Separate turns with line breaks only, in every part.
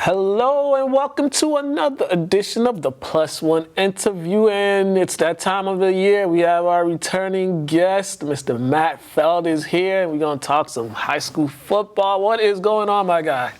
Hello and welcome to another edition of the Plus One interview, and it's that time of the year. We have our returning guest, Mr. Matt Feld is here, and we're going to talk some high school football. What is going on, my guy?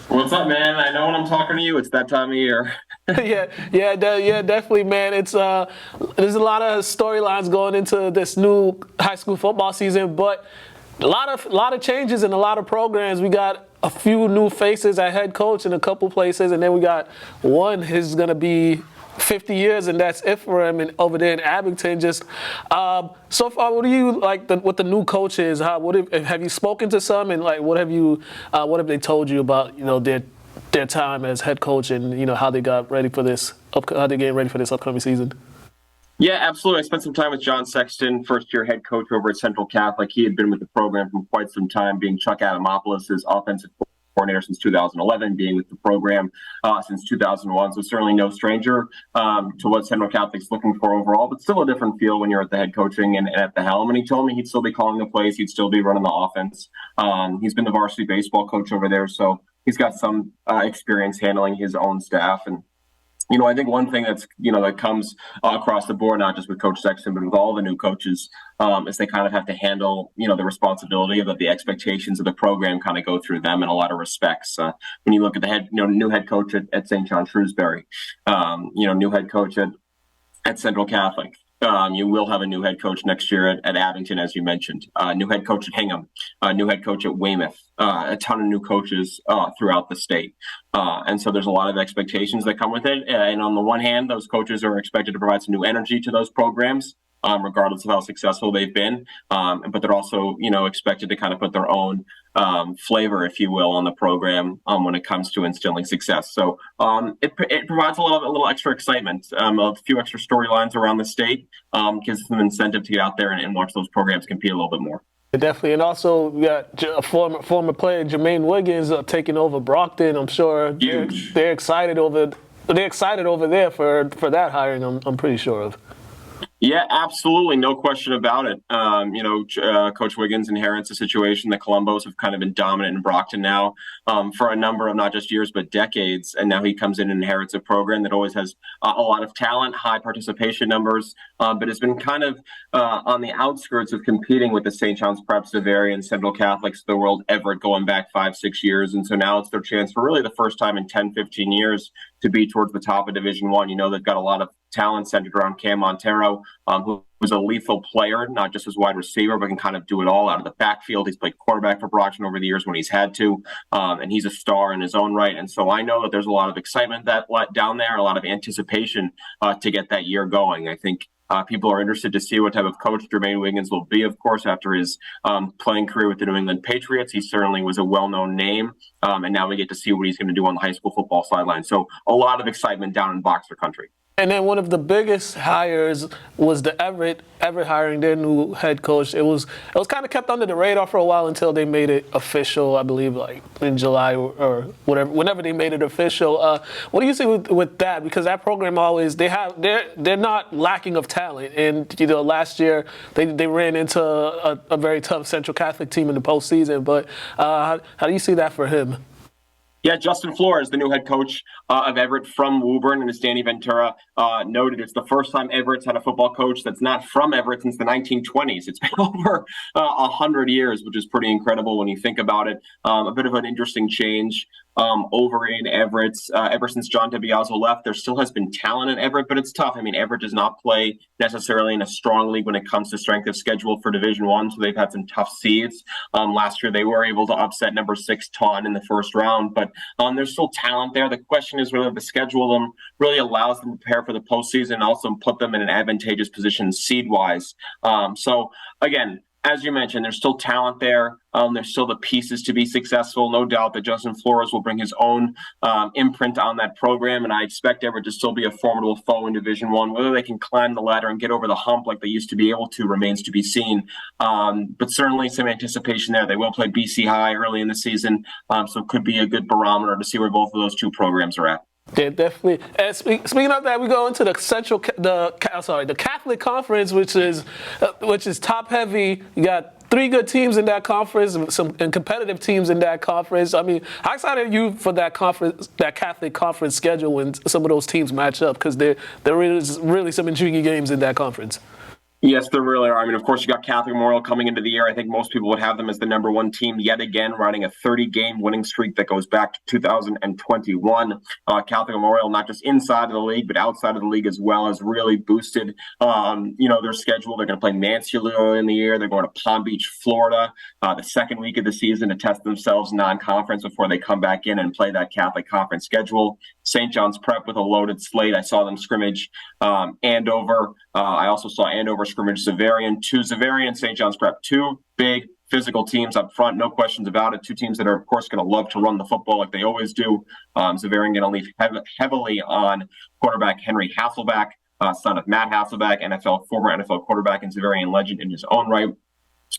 What's up, man? I know when I'm talking to you, it's that time of year.
Yeah, definitely, man. It's there's a lot of storylines going into this new high school football season, but a lot of changes in a lot of programs. We got a few new faces at head coach in a couple places, and then we got one who's going to be 50 years, and that's it for him. And over there in Abington, just so far, what do you like? What the new coach is? Have you spoken to some, and like what have they told you about their time as head coach, and how they got ready for this how they getting ready for this upcoming season?
Yeah, absolutely. I spent some time with John Sexton, first-year head coach over at Central Catholic. He had been with the program for quite some time, being Chuck Adamopoulos' offensive coordinator since 2011, being with the program since 2001. So certainly no stranger to what Central Catholic's looking for overall, but still a different feel when you're at the head coaching and at the helm. And he told me he'd still be calling the plays. He'd still be running the offense. He's been the varsity baseball coach over there, so he's got some experience handling his own staff. And I think one thing that comes across the board, not just with Coach Sexton, but with all the new coaches, is they kind of have to handle, the responsibility of the expectations of the program kind of go through them in a lot of respects. When you look at the new head coach at St. John Shrewsbury, new head coach at Central Catholic. You will have a new head coach next year at Abington, as you mentioned. New head coach at Hingham, new head coach at Weymouth, a ton of new coaches throughout the state. And so there's a lot of expectations that come with it. And on the one hand, those coaches are expected to provide some new energy to those programs, regardless of how successful they've been. But they're also, expected to kind of put their own flavor, if you will, on the program when it comes to instilling success. So it provides a little extra excitement, a few extra storylines around the state, gives them incentive to get out there and watch those programs compete a little bit more.
Definitely, and also we got a former player, Jermaine Wiggins, taking over Brockton. I'm sure they're excited over there for that hiring. I'm pretty sure of.
Yeah, absolutely. No question about it. Coach Wiggins inherits a situation that Columbus have kind of been dominant in Brockton now for a number of not just years, but decades. And now he comes in and inherits a program that always has a lot of talent, high participation numbers, but has been kind of on the outskirts of competing with the St. John's Preps, Bavarian, Central Catholics of the world, Everett, going back 5-6 years. And so now it's their chance for really the first time in 10-15 years to be towards the top of Division I. They've got a lot of talent centered around Cam Montero, who was a lethal player, not just as wide receiver, but can kind of do it all out of the backfield. He's played quarterback for Brockton over the years when he's had to, and he's a star in his own right. And so I know that there's a lot of excitement down there, a lot of anticipation to get that year going. I think people are interested to see what type of coach Jermaine Wiggins will be, of course, after his playing career with the New England Patriots. He certainly was a well-known name, and now we get to see what he's going to do on the high school football sideline. So a lot of excitement down in Boxer country.
And then one of the biggest hires was the Everett hiring their new head coach. It was kind of kept under the radar for a while until they made it official, I believe, like in July or whatever, whenever they made it official. What do you see with that? Because that program always they're not lacking of talent. And last year they ran into a very tough Central Catholic team in the postseason. But how do you see that for him?
Yeah, Justin Flores, the new head coach of Everett from Woburn, and as Danny Ventura noted, it's the first time Everett's had a football coach that's not from Everett since the 1920s. It's been over 100 years, which is pretty incredible when you think about it. A bit of an interesting change over in Everett. Ever since John DeBiazzo left, there still has been talent in Everett, but it's tough. I mean, Everett does not play necessarily in a strong league when it comes to strength of schedule for Division I, so they've had some tough seeds. Last year, they were able to upset number 6 Taunton in the first round, but there's still talent there. The question is whether the schedule really allows them to prepare for the postseason and also put them in an advantageous position seed-wise. So, again, as you mentioned, there's still talent there. There's still the pieces to be successful. No doubt that Justin Flores will bring his own imprint on that program, and I expect Everett to still be a formidable foe in Division I. Whether they can climb the ladder and get over the hump like they used to be able to remains to be seen. But certainly some anticipation there. They will play BC High early in the season, so it could be a good barometer to see where both of those two programs are at.
Yeah, definitely. And speaking of that, we go into the Catholic Conference, which is top heavy. You got three good teams in that conference, and competitive teams in that conference. I mean, how excited are you for that conference, that Catholic conference schedule when some of those teams match up? Because there is really some intriguing games in that conference.
Yes, there really are. I mean, of course, you got Catholic Memorial coming into the year. I think most people would have them as the number one team yet again, riding a 30-game winning streak that goes back to 2021. Catholic Memorial, not just inside of the league, but outside of the league as well, has really boosted, their schedule. They're going to play Mansalua in the year. They're going to Palm Beach, Florida, the second week of the season to test themselves non-conference before they come back in and play that Catholic conference schedule. St. John's Prep with a loaded slate. I saw them scrimmage Andover. I also saw Andover scrimmage Xaverian. Xaverian and St. John's Prep, two big physical teams up front, no questions about it. Two teams that are, of course, going to love to run the football like they always do. Xaverian going to lean heavily on quarterback Henry Hasselback, son of Matt Hasselback, former NFL quarterback and Xaverian legend in his own right.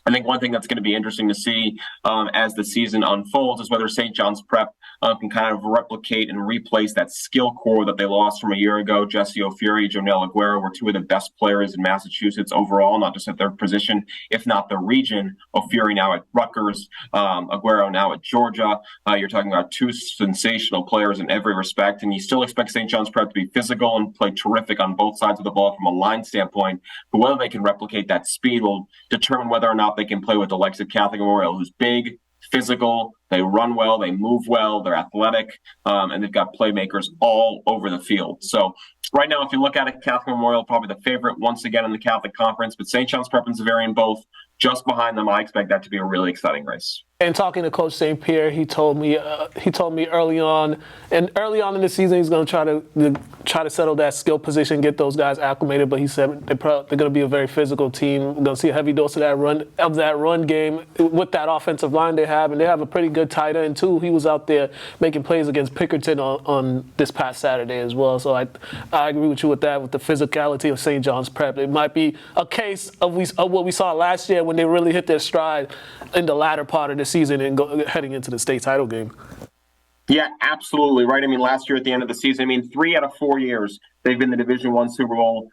I think one thing that's going to be interesting to see as the season unfolds is whether St. John's Prep can kind of replicate and replace that skill core that they lost from a year ago. Jesse O'Fury, Jonel Aguero were two of the best players in Massachusetts overall, not just at their position, if not the region. O'Fury now at Rutgers, Aguero now at Georgia. You're talking about two sensational players in every respect, and you still expect St. John's Prep to be physical and play terrific on both sides of the ball from a line standpoint. But whether they can replicate that speed will determine whether or not they can play with the likes of Catholic Memorial, who's big, physical, they run well, they move well, they're athletic, and they've got playmakers all over the field. So right now, if you look at it, Catholic Memorial probably the favorite once again in the Catholic Conference, but St. John's Prep and Xaverian both just behind them. I expect that to be a really exciting race.
And talking to Coach St. Pierre, he told me early on in the season he's going to try to settle that skill position, get those guys acclimated. But he said they're going to be a very physical team. We're going to see a heavy dose of that run game with that offensive line they have, and they have a pretty good tight end too. He was out there making plays against Pickerton on this past Saturday as well. So I agree with you with that, with the physicality of St. John's Prep. It might be a case of what we saw last year when they really hit their stride in the latter part of the season and heading into the state title game.
Yeah, absolutely right. I mean, last year at the end of the season, 3 out of 4 years they've been the Division I Super Bowl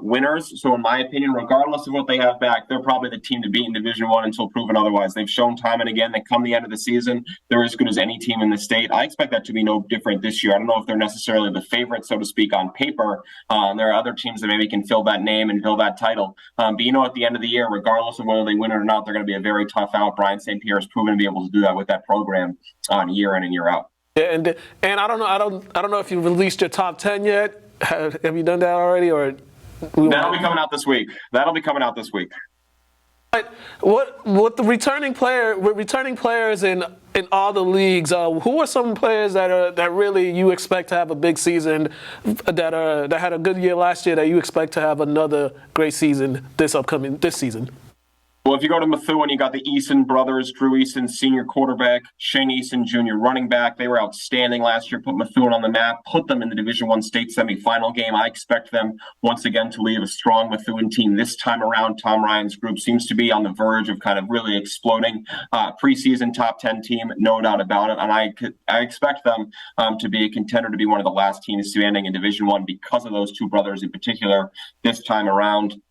winners. So in my opinion, regardless of what they have back, they're probably the team to beat in Division I until proven otherwise. They've shown time and again that come the end of the season, they're as good as any team in the state. I expect that to be no different this year. I don't know if they're necessarily the favorite, so to speak, on paper. There are other teams that maybe can fill that name and fill that title. But at the end of the year, regardless of whether they win it or not, they're going to be a very tough out. Brian St. Pierre has proven to be able to do that with that program year in and year out.
Yeah, and I don't know if you released your top 10 yet. Have you done that already, or
that'll be coming out this week?
But what the returning players in all the leagues, who are some players that really you expect to have a big season, that had a good year last year, that you expect to have another great season this season?
Well, if you go to Methuen, you got the Eason brothers, Drew Eason, senior quarterback, Shane Eason, junior running back. They were outstanding last year, put Methuen on the map, put them in the Division I state semifinal game. I expect them once again to lead a strong Methuen team this time around. Tom Ryan's group seems to be on the verge of kind of really exploding. Preseason top 10 team, no doubt about it. And I expect them to be a contender, to be one of the last teams standing in Division I because of those two brothers in particular this time around.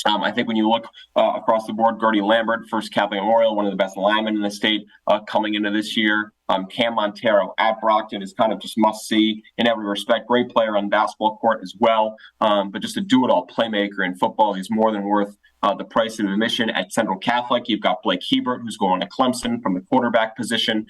I think when you look across the board, Gertie Lambert, first Catholic Memorial, one of the best linemen in the state coming into this year. Cam Montero at Brockton is kind of just must-see in every respect. Great player on the basketball court as well, but just a do-it-all playmaker in football. He's more than worth the price of admission at Central Catholic. You've got Blake Hebert, who's going to Clemson from the quarterback position.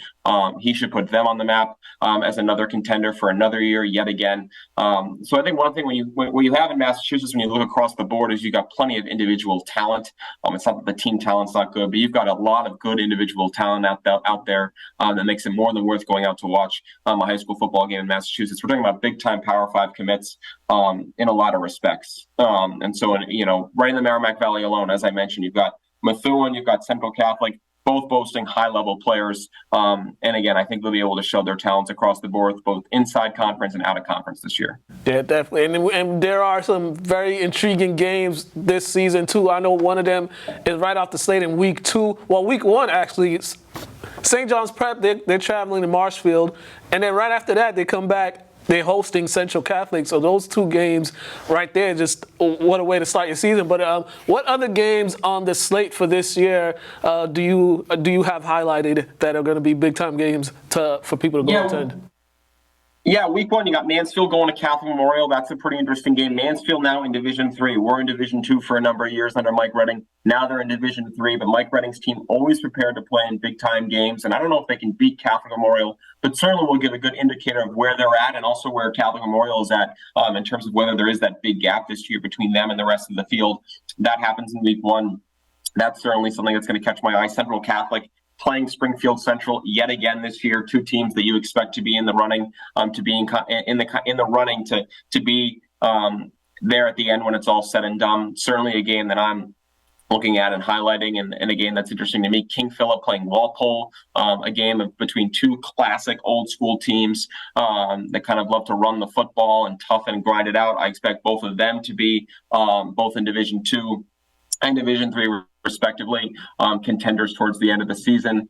He should put them on the map as another contender for another year yet again. So I think one thing when you have in Massachusetts, when you look across the board, is you got plenty of individual talent. It's not that the team talent's not good, but you've got a lot of good individual talent out there that makes it more than worth going out to watch a high school football game in Massachusetts. We're talking about big-time Power 5 commits in a lot of respects. And so, right in the Merrimack Valley alone, as I mentioned, you've got Methuen, you've got Central Catholic, both boasting high-level players. And again, I think they'll be able to show their talents across the board, both inside conference and out of conference this year. Yeah,
definitely. And there are some very intriguing games this season, too. I know one of them is right off the slate in week 2. Well, week 1, actually. St. John's Prep, they're traveling to Marshfield. And then right after that, they come back they're hosting Central Catholic. So those two games right there, just what a way to start your season. But what other games on the slate for this year do you have highlighted that are going to be big time games for people to go attend?
Yeah, week one, you got Mansfield going to Catholic Memorial. That's a pretty interesting game. Mansfield now in Division 3. We're in Division 2 for a number of years under Mike Redding. Now they're in Division 3, but Mike Redding's team always prepared to play in big-time games. And I don't know if they can beat Catholic Memorial, but certainly will give a good indicator of where they're at and also where Catholic Memorial is at in terms of whether there is that big gap this year between them and the rest of the field. That happens in week one. That's certainly something that's going to catch my eye. Central Catholic playing Springfield Central yet again this year. Two teams that you expect to be in the running, to be in the running to be there at the end when it's all said and done. Certainly a game that I'm looking at and highlighting, and a game that's interesting to me. King Philip playing Walpole, a game between two classic old school teams that kind of love to run the football and tough and grind it out. I expect both of them to be both in Division 2 and Division 3 respectively, contenders towards the end of the season.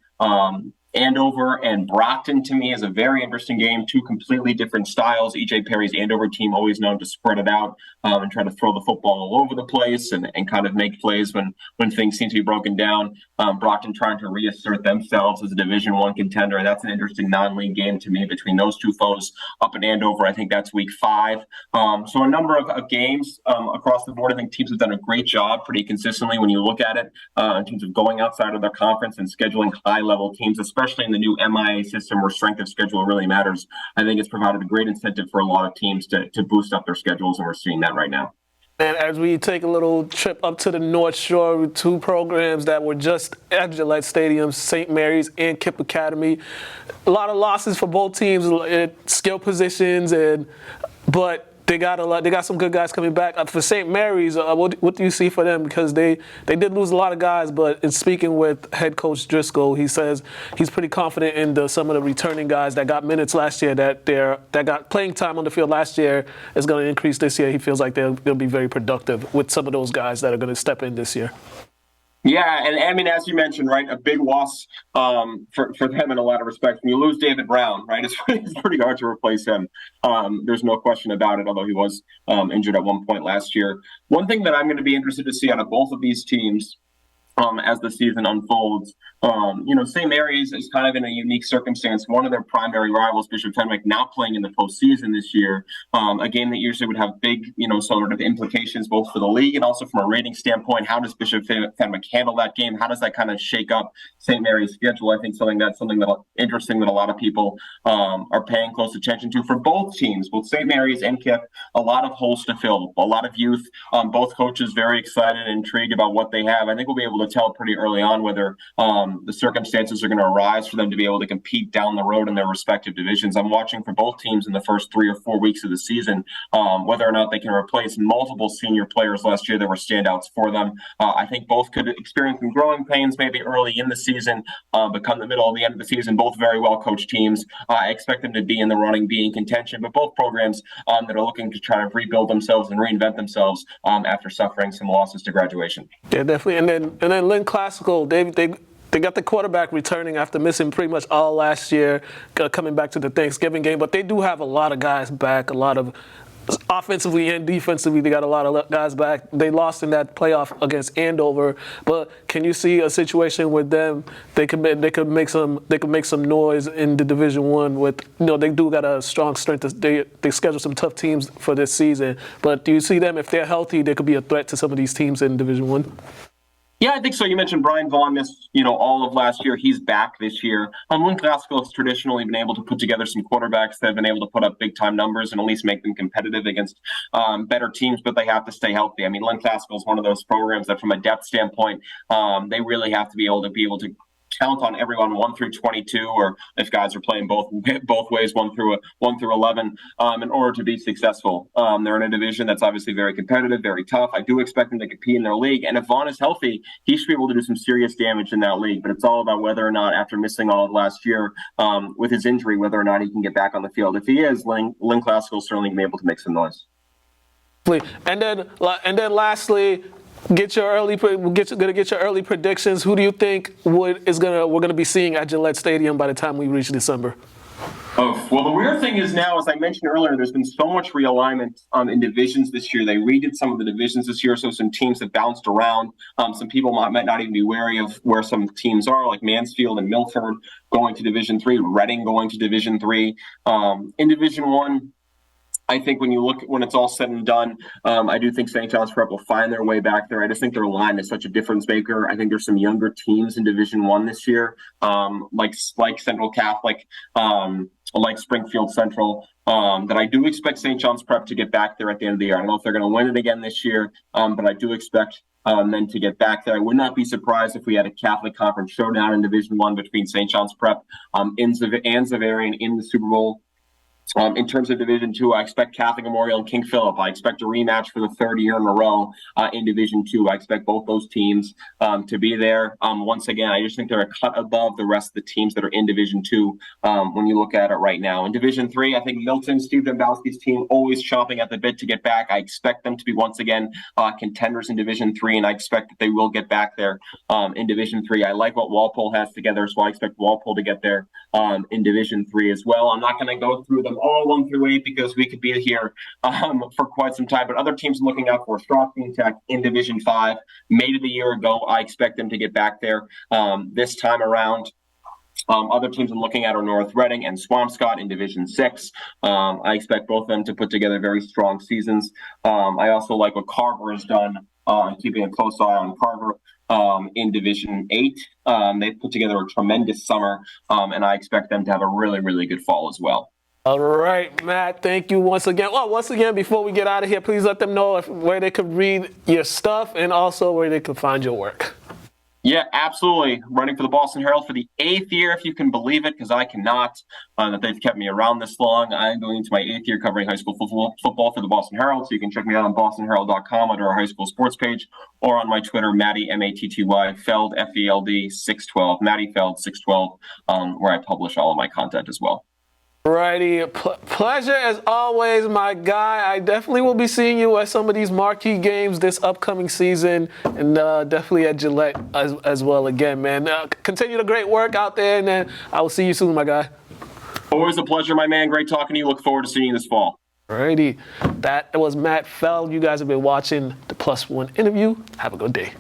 Andover and Brockton, to me, is a very interesting game. Two completely different styles. E.J. Perry's Andover team always known to spread it out and try to throw the football all over the place and kind of make plays when things seem to be broken down. Brockton trying to reassert themselves as a Division I contender. And that's an interesting non-league game to me between those two foes up in Andover. I think that's week 5. So a number of games across the board. I think teams have done a great job pretty consistently when you look at it in terms of going outside of their conference and scheduling high-level teams, especially in the new MIA system where strength of schedule really matters. I think it's provided a great incentive for a lot of teams to boost up their schedules, and we're seeing that right now.
And as we take a little trip up to the North Shore with two programs that were just at Gillette Stadium, St. Mary's and Kipp Academy, a lot of losses for both teams at skill positions, but they got some good guys coming back. For St. Mary's, what do you see for them? Because they did lose a lot of guys, but in speaking with head coach Driscoll, he says he's pretty confident in some of the returning guys that got minutes last year, that got playing time on the field last year is going to increase this year. He feels like they'll be very productive with some of those guys that are going to step in this year.
Yeah, and I mean, as you mentioned, right, a big loss for them in a lot of respects. When you lose David Brown, right, it's pretty hard to replace him. There's no question about it, although he was injured at one point last year. One thing that I'm going to be interested to see out of both of these teams as the season unfolds. St. Mary's is kind of in a unique circumstance. One of their primary rivals, Bishop Fenwick, now playing in the postseason this year. A game that usually would have big, sort of implications both for the league and also from a rating standpoint. How does Bishop Fenwick handle that game? How does that kind of shake up St. Mary's schedule? I think something that interesting that a lot of people are paying close attention to for both teams, both St. Mary's and Kipp. A lot of holes to fill, a lot of youth. Both coaches very excited and intrigued about what they have. I think we'll be able to tell pretty early on whether the circumstances are going to arise for them to be able to compete down the road in their respective divisions. I'm watching for both teams in the first 3 or 4 weeks of the season, whether or not they can replace multiple senior players last year that were standouts for them. I think both could experience some growing pains maybe early in the season, but come the middle of the end of the season, both very well coached teams. I expect them to be in the running, be in contention, but both programs that are looking to try to rebuild themselves and reinvent themselves after suffering some losses to graduation.
Yeah, definitely. And then Lynn Classical, they got the quarterback returning after missing pretty much all last year, coming back to the Thanksgiving game. But they do have a lot of guys back, a lot of offensively and defensively. They got a lot of guys back. They lost in that playoff against Andover. But can you see a situation with them? They could make some noise in the Division I with they do got a strong strength. They schedule some tough teams for this season. But do you see them, if they're healthy, they could be a threat to some of these teams in Division I?
Yeah, I think so. You mentioned Brian Vaughn missed, all of last year. He's back this year. Lynn Classical has traditionally been able to put together some quarterbacks that have been able to put up big-time numbers and at least make them competitive against better teams, but they have to stay healthy. I mean, Lynn Classical is one of those programs that from a depth standpoint, they really have to be able to count on everyone 1 through 22, or if guys are playing both ways, 1 through 11, in order to be successful. They're in a division that's obviously very competitive, very tough. I do expect them to compete in their league, and if Vaughn is healthy, he should be able to do some serious damage in that league. But it's all about whether or not, after missing all of last year with his injury, whether or not he can get back on the field. If he is, Lynn Classical is certainly going to be able to make some noise.
And then lastly, get your early predictions. Who do you think we're gonna be seeing at Gillette Stadium by the time we reach December?
Oh, Well, the weird thing is now, as I mentioned earlier, there's been so much realignment in divisions this year. They redid some of the divisions this year, so some teams have bounced around. Some people might not even be wary of where some teams are, like Mansfield and Milford going to Division 3, Reading going to Division 3. In Division 1, I think when it's all said and done, I do think St. John's Prep will find their way back there. I just think their line is such a difference maker. I think there's some younger teams in Division 1 this year, like Central Catholic, like Springfield Central, that I do expect St. John's Prep to get back there at the end of the year. I don't know if they're going to win it again this year, but I do expect them to get back there. I would not be surprised if we had a Catholic Conference showdown in Division 1 between St. John's Prep and Xaverian in the Super Bowl. In terms of Division 2, I expect Catholic Memorial and King Philip. I expect a rematch for the third year in a row in Division 2. I expect both those teams to be there. Once again, I just think they're a cut above the rest of the teams that are in Division 2 when you look at it right now. In Division 3, I think Milton, Steve Dombrowski's team, always chomping at the bit to get back. I expect them to be once again contenders in Division 3, and I expect that they will get back there in Division 3. I like what Walpole has together, so I expect Walpole to get there in Division 3 as well. I'm not going to go through them all 1 through 8 because we could be here for quite some time. But other teams I'm looking out for: Strasbourg Tech in Division 5, made it a year ago. I expect them to get back there this time around. Other teams I'm looking at are North Reading and Swampscott in Division 6. I expect both of them to put together very strong seasons. I also like what Carver has done, keeping a close eye on Carver in Division 8. They've put together a tremendous summer, and I expect them to have a really, really good fall as well.
All right, Matt, thank you once again. Well, once again, before we get out of here, please let them know where they could read your stuff and also where they could find your work.
Yeah, absolutely. Running for the Boston Herald for the 8th year, if you can believe it, because I cannot, that they've kept me around this long. I'm going into my 8th year covering high school football for the Boston Herald, so you can check me out on bostonherald.com under our high school sports page, or on my Twitter, Matty, M-A-T-T-Y, Feld, F-E-L-D, 612, Matty Feld, 612, where I publish all of my content as well.
Righty, pleasure as always, my guy. I definitely will be seeing you at some of these marquee games this upcoming season, and definitely at Gillette as well again, man. Continue the great work out there, and then I will see you soon, my guy.
Always a pleasure, my man. Great talking to you. Look forward to seeing you this fall.
Righty, that was Matt Feld. You guys have been watching the Plus One interview. Have a good day.